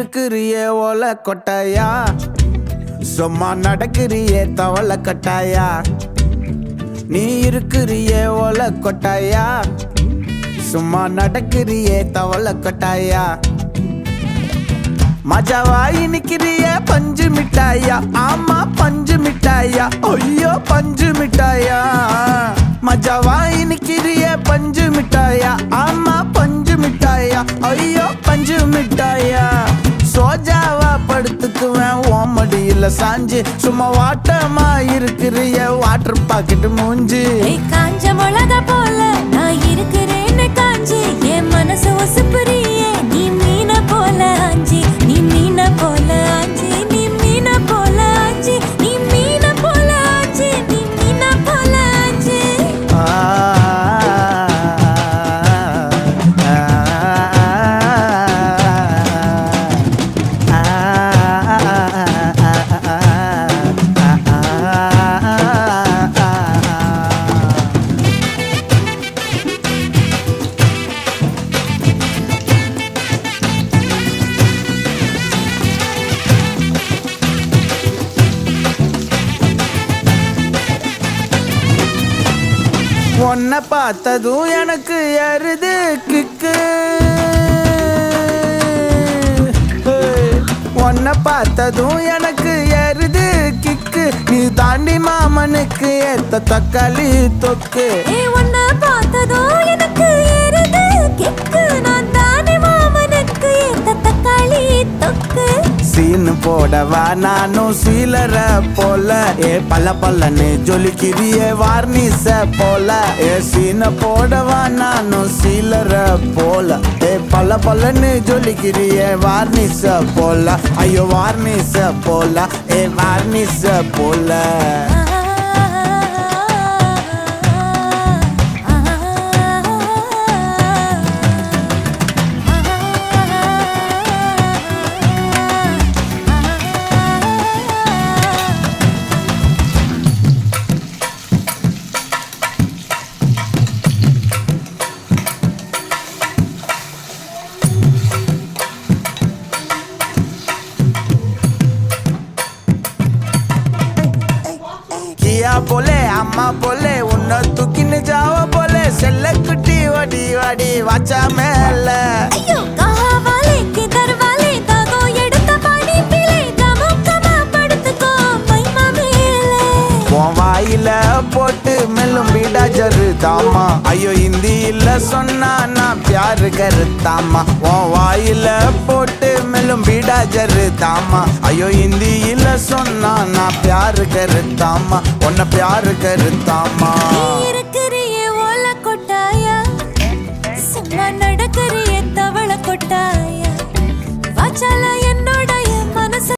இருக்கிறியே ஓல கொட்டாயா, சும்மா நடக்கிறியே தவள கட்டாயா. நீ இருக்கிறியே ஓல கொட்டாயா, சும்மா நடக்கிறியே தவள கொட்டாயா. மஜாவாயி நிக்கிறிய பஞ்சு மிட்டாயா, ஆமா பஞ்சு மிட்டாயா, ஐயோ பஞ்சு மிட்டாயா. மஜாவாயி நிக்கிறிய பஞ்சு மிட்டாயா, ஆமா பஞ்சு மிட்டாயா, ஐயோ பஞ்சு மிட்டாயா. சோஜாவா படுத்துக்குவேன் ஓமடியில சாஞ்சு, சும்மா வாட்டமா இருக்கிறிய வாட்டர் பாக்கெட் மூஞ்சி. காஞ்ச மிளகா போல நான் இருக்கிறேன்னு காஞ்சி, என் மனசு ஒசுப்புறியே நீ மீன போல ஆஞ்சி, நீ மீன போல ஆஞ்சி, நீ மீன போல ஆஞ்சி, நீ மீன போல ஆஞ்சி, நீ மீன போல ஆஞ்சி. உன்னை பார்த்ததும் எனக்கு ஏறுது கிக்கு, உன்னை பார்த்ததும் எனக்கு ஏறுது கிக்கு. நீ தாண்டி மாமனுக்கு ஏத்த தக்காளி தொக்கு. உன்னை பார்த்ததும் எனக்கு ஏறுது கிக்கு, நான் தானே மாமனுக்கு ஏத்த தக்காளி தொக்கு. சீனு போடவா நானும் சீலர போல, பல்ல பல்லன்னு ஜொலிக்கிறியே வார்னிச போல. சீன போடவா நானும் சீலர போல, பல்ல பல்லன்னு ஜொலிக்கிறியே வார்னிச போல. ஐயோ வார்னிச போல, வார்னிச போல. கியா போலே அம்மா போலே உன்னை தூக்கின்னு ஜாவ போலே, செல்ல குட்டி வடி வடி வாச்சா மேல. ஐயோ காவாலே கிதர்வாலே தாகோ எடுத்த பாடி பிளே, கமுக்கமா படுத்துக்கோ மைமா மேலே. உன் வாயில போட்டு மெல்லும் பீடா ஜருதாமா, ஐயோ ஹிந்தியில சொன்னா நான் பியாரு கருத்தாமா. உன் வாயில போட்டு மெல்லும் பீடா ஜருதாமா, ஐயோ ஹிந்தியில சொன்னா நான் பியாரு கருத்தாமா, உன்னை பியாரு கருத்தாமா. இருக்கிற